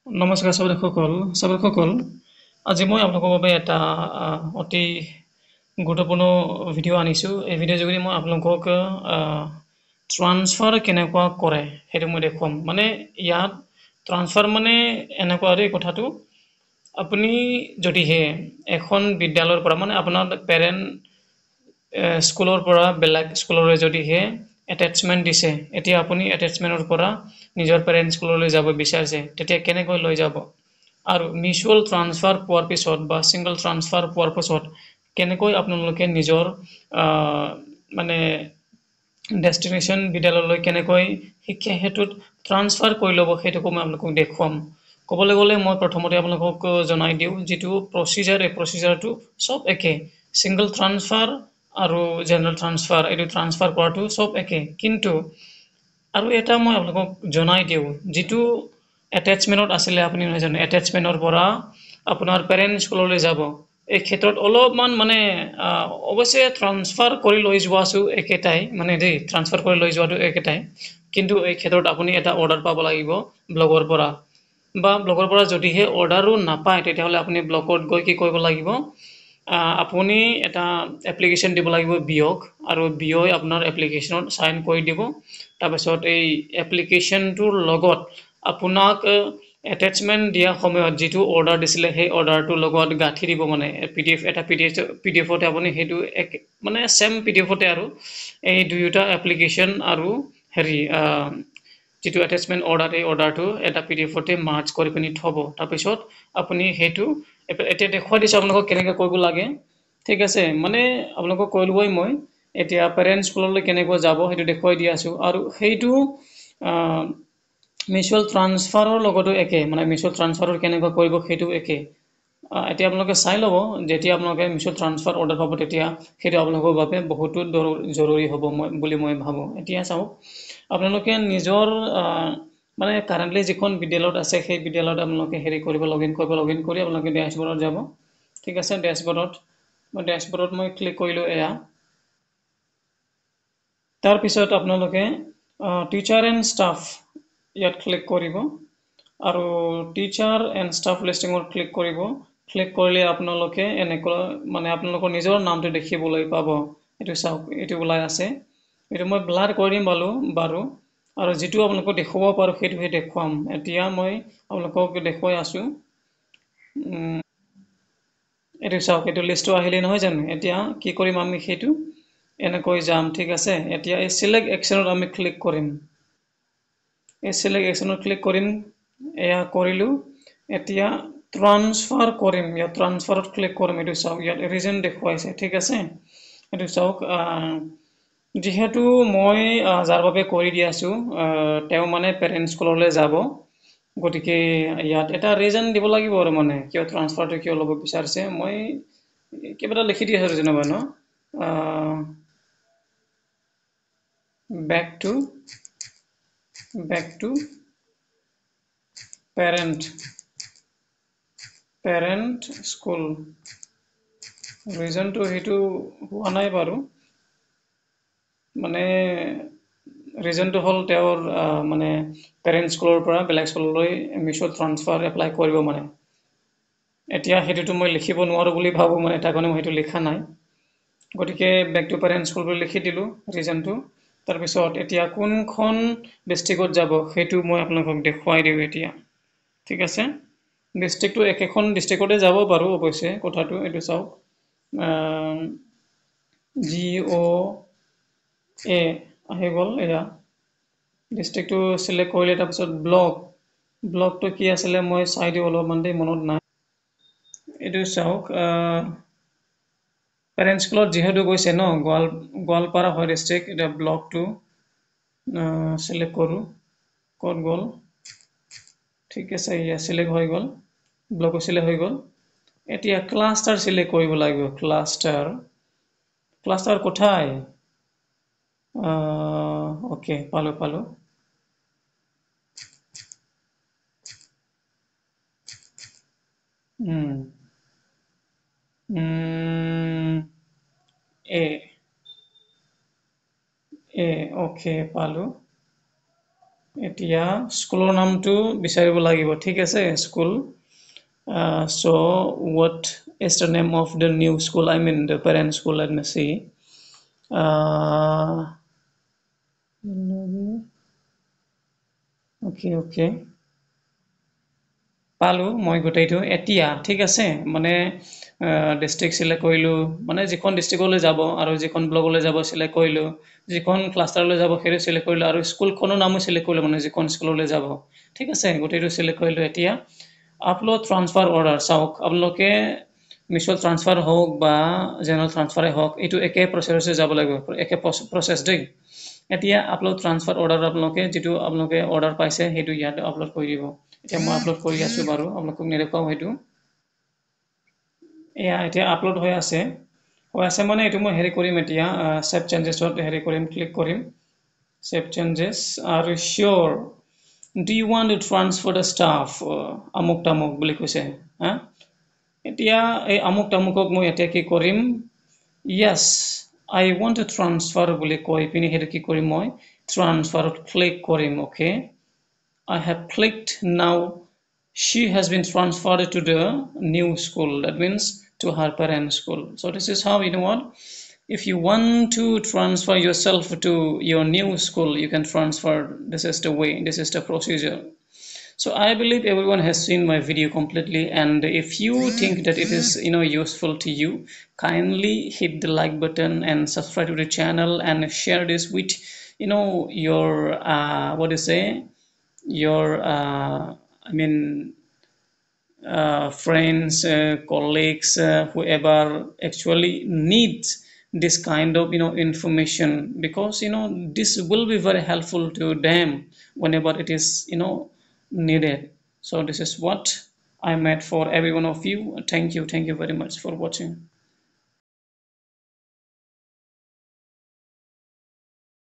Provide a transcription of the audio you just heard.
নমস্কাৰ চাবকসকল আজি মই আপোনালোকৰ বাবে এটা অতি গুৰুত্বপূৰ্ণ ভিডিঅ' আনিছোঁ। এই ভিডিঅ'ৰ যোগেদি মই আপোনালোকক ট্ৰান্সফাৰ কেনেকুৱা কৰে সেইটো মই দেখুৱাম। মানে ইয়াত ট্ৰান্সফাৰ মানে এনেকুৱা আৰু এই কথাটো আপুনি যদিহে এখন বিদ্যালয়ৰ পৰা মানে আপোনাৰ পেৰেণ্ট স্কুলৰ পৰা বেলেগ স্কুললৈ যদিহে এটেচমেণ্ট দিছে, এতিয়া আপুনি এটেচমেণ্টৰ পৰা নিজৰ পেৰেণ্ট স্কুললৈ যাব বিচাৰিছে, তেতিয়া কেনেকৈ লৈ যাব আৰু মিউচুৱেল ট্ৰান্সফাৰ পোৱাৰ পিছত বা ছিংগল ট্ৰান্সফাৰ পোৱাৰ পিছত কেনেকৈ আপোনালোকে নিজৰ মানে ডেষ্টিনেশ্যন বিদ্যালয়লৈ কেনেকৈ শিক্ষা হেতুত ট্ৰান্সফাৰ কৰি ল'ব সেইটোকো মই আপোনালোকক দেখুৱাম। ক'বলৈ গ'লে মই প্ৰথমতে আপোনালোকক জনাই দিওঁ যিটো প্ৰচিজাৰ এই প্ৰচিজাৰটো চব একে, ছিংগল ট্ৰান্সফাৰ আৰু জেনেৰেল ট্ৰান্সফাৰ এইটো ট্ৰান্সফাৰ কৰাটো চব একে, কিন্তু আৰু এটা মই আপোনালোকক জনাই দিওঁ যিটো এটেচমেণ্টত আছিলে আপুনি নহয় জানো, এটেচমেণ্টৰ পৰা আপোনাৰ পেৰেণ্ট স্কুললৈ যাব, এই ক্ষেত্ৰত অলপমান মানে অৱশ্যে ট্ৰান্সফাৰ কৰি লৈ যোৱাটো একেটাই মানে দেই, ট্ৰান্সফাৰ কৰি লৈ যোৱাটো একেটাই, কিন্তু এই ক্ষেত্ৰত আপুনি এটা অৰ্ডাৰ পাব লাগিব ব্লকৰ পৰা, বা ব্লকৰ পৰা যদিহে অৰ্ডাৰো নাপায় তেতিয়াহ'লে আপুনি ব্লকত গৈ কি কৰিব লাগিব, আপুনি এটা এপ্লিকেশ্যন দিব লাগিব বিঅ'ক, আৰু বিঅ'ই আপোনাৰ এপ্লিকেশ্যনত চাইন কৰি দিব। তাৰপিছত এই এপ্লিকেশ্যনটোৰ লগত আপোনাক এটেচমেণ্ট দিয়া সময়ত যিটো অৰ্ডাৰ দিছিলে সেই অৰ্ডাৰটোৰ লগত গাঁঠি দিব, মানে PDF এটা PDF আপুনি সেইটো মানে চেম PDF আৰু এই দুয়োটা এপ্লিকেশ্যন আৰু হেৰি যিটো এটেচমেণ্ট অৰ্ডাৰ এই অৰ্ডাৰটো এটা PDF মাৰ্চ কৰি পিনি থ'ব। তাৰপিছত আপুনি সেইটো এতিয়া দেখুৱাই দিছোঁ আপোনালোকক কেনেকৈ কৰিব লাগে, ঠিক আছে। মানে আপোনালোকক কৈ ল'বই মই এতিয়া পেৰেণ্ট স্কুললৈ কেনেকৈ যাব সেইটো দেখুৱাই দি আছোঁ, আৰু সেইটো মিউচুৱেল ট্ৰান্সফাৰৰ লগতো একে, মানে মিউচুৱেল ট্ৰান্সফাৰৰ কেনেকৈ কৰিব সেইটো একে। এতিয়া আপোনালোকে চাই ল'ব, যেতিয়া আপোনালোকে মিউচুৱেল ট্ৰান্সফাৰ অৰ্ডাৰ পাব তেতিয়া সেইটো আপোনালোকৰ বাবে বহুতো জৰুৰী হ'ব বুলি মই ভাবোঁ। এতিয়া চাওক, আপোনালোকে নিজৰ মানে কাৰেণ্টলি যিখন বিদ্যালয়ত আছে সেই বিদ্যালয়ত আপোনালোকে হেৰি কৰিব, লগ ইন কৰি আপোনালোকে ডেছবৰ্ডত যাব, ঠিক আছে। ডেছবৰ্ডত মই ক্লিক কৰিলোঁ এয়া। তাৰপিছত আপোনালোকে টিচাৰ এণ্ড ষ্টাফ ইয়াত ক্লিক কৰিব, আৰু টিচাৰ এণ্ড ষ্টাফ লিষ্টিঙত ক্লিক কৰিব। ক্লিক কৰিলে আপোনালোকে এনেকুৱা মানে আপোনালোকৰ নিজৰ নামটো দেখিবলৈ পাব। এইটো চাওক, এইটো ওলাই আছে, এইটো মই ব্লাৰ কৰি দিম বাৰু, আৰু যিটো আপোনালোকক দেখুৱাব পাৰোঁ সেইটোহে দেখুৱাম। এতিয়া মই আপোনালোকক দেখুৱাই আছোঁ। এইটো চাওক, এইটো লিষ্টটো আহিলে নহয় জানো। এতিয়া কি কৰিম আমি, সেইটো এনেকৈ যাম, ঠিক আছে। এতিয়া এই চিলেক্ট একশ্যনত আমি ক্লিক কৰিম, এই চিলেক্ট একশ্যনত ক্লিক কৰিম, এয়া কৰিলোঁ। এতিয়া ট্ৰান্সফাৰ কৰিম, ইয়াত ট্ৰান্সফাৰত ক্লিক কৰিম। এইটো চাওক, ইয়াত ৰিজন দেখুৱাইছে, ঠিক আছে। এইটো চাওক, যিহেতু মই যাৰ বাবে কৰি দি আছোঁ তেওঁ মানে পেৰেণ্ট স্কুললৈ যাব, গতিকে ইয়াত এটা ৰিজন দিব লাগিব আৰু মানে কিয় ট্ৰান্সফাৰটো কিয় ল'ব বিচাৰিছে। মই কিবা এটা লিখি দি আছোঁ যেনিবা ন, back to parent school, ৰিজনটো সেইটো হোৱা নাই বাৰু, মানে ৰিজনটো হ'ল তেওঁৰ মানে পেৰেণ্ট স্কুলৰ পৰা বেলেগ স্কুললৈ মিউচুৱেল ট্ৰান্সফাৰ এপ্লাই কৰিব মানে। এতিয়া সেইটোতো মই লিখিব নোৱাৰোঁ বুলি ভাবোঁ, মানে তাৰ কাৰণে মই সেইটো লিখা নাই, গতিকে বেক টু পেৰেণ্ট স্কুল বুলি লিখি দিলোঁ ৰিজনটো। তাৰপিছত এতিয়া কোনখন ডিষ্ট্ৰিক্টত যাব সেইটো মই আপোনালোকক দেখুৱাই দিওঁ এতিয়া, ঠিক আছে। ডিষ্ট্ৰিক্টটো একেখন ডিষ্ট্ৰিক্টতে যাব বাৰু অৱশ্যে কথাটো। এইটো চাওক, GOA আহি গ'ল, এয়া ডিষ্ট্ৰিক্টটো চিলেক্ট কৰিলে। তাৰপিছত ব্লকটো কি আছিলে মই চাই দিওঁ অলপমান দেই, মনত নাই। এইটো চাওক, পেৰেণ্ট স্কুলত যিহেতু গৈছে ন, গোৱালপাৰা হয় ডিষ্ট্ৰিক্ট। এতিয়া ব্লকটো চিলেক্ট কৰোঁ, ক'ত গ'ল, ঠিক আছে, এয়া চিলেক্ট হৈ গ'ল, ব্লকো চিলেক্ট হৈ গ'ল। এতিয়া ক্লাষ্টাৰ চিলেক্ট কৰিব লাগিব, ক্লাষ্টাৰ কোথায়, অ'কে, পালোঁ। অ'কে, পালোঁ। এতিয়া স্কুলৰ নামটো বিচাৰিব লাগিব ঠিক আছে school so what is the name of the new school I mean the parent school let me see uh, okay পালো মই গোটেইটো এতিয়া ঠিক আছে মানে ডিস্ট্ৰিক্ট সিলেক্ট কৰিলো মানে যিখন ডিস্ট্ৰিক্টলৈ যাব আৰু যিখন ব্লকলৈ যাব সিলেক্ট কৰিলো যিখন ক্লাষ্টাৰলৈ যাব সেইটো সিলেক্ট কৰিলো আৰু স্কুলখনৰ নামো সিলেক্ট কৰিলো মানে যিখন স্কুললৈ যাব ঠিক আছে গোটেইটো সিলেক্ট কৰিলো এতিয়া আপলোড ট্ৰান্সফাৰ অৰ্ডাৰ চাওক আপোনালোকে মিউচুৱেল ট্ৰান্সফাৰ হওক বা জেনেৰেল ট্ৰান্সফাৰে হওক এইটো একে প্ৰচেছতে যাব লাগিব একে প্ৰচেছ দেই এতিয়া আপলোড ট্ৰান্সফাৰ অৰ্ডাৰ আপোনালোকে যিটো আপোনালোকে অৰ্ডাৰ পাইছে সেইটো ইয়াতে আপলোড কৰি দিব এতিয়া মই আপলোড কৰি আছো বাৰু আপোনালোকক নেদেখাও সেইটো এয়া এতিয়া আপলোড হৈ আছে মানে এইটো মই হেৰি কৰিম এতিয়া সেভ চেঞ্জেছত হেৰি কৰিম ক্লিক কৰিম সেভ চেঞ্জেছ আৰু শিওৰ do you want to transfer the staff আমুক তামুক বুলি কৈছে হা এতিয়া এই আমুক তামুকক মই এতিয়া কি কৰিম yes I want to transfer বুলি কৈ পিনি হেৰি কি কৰিম মই ট্ৰান্সফাৰত ক্লিক কৰিম okay I have clicked now she has been transferred to the new school that means to her parent school so this is how you know what if you want to transfer yourself to your new school you can transfer this is the way this is the procedure so I believe everyone has seen my video completely and if you think that it is useful to you kindly hit the like button and subscribe to the channel and share this with your what do you say your I mean friends colleagues whoever actually needs this kind of information because this will be very helpful to them whenever it is needed so this is what I made for every one of you thank you very much for watching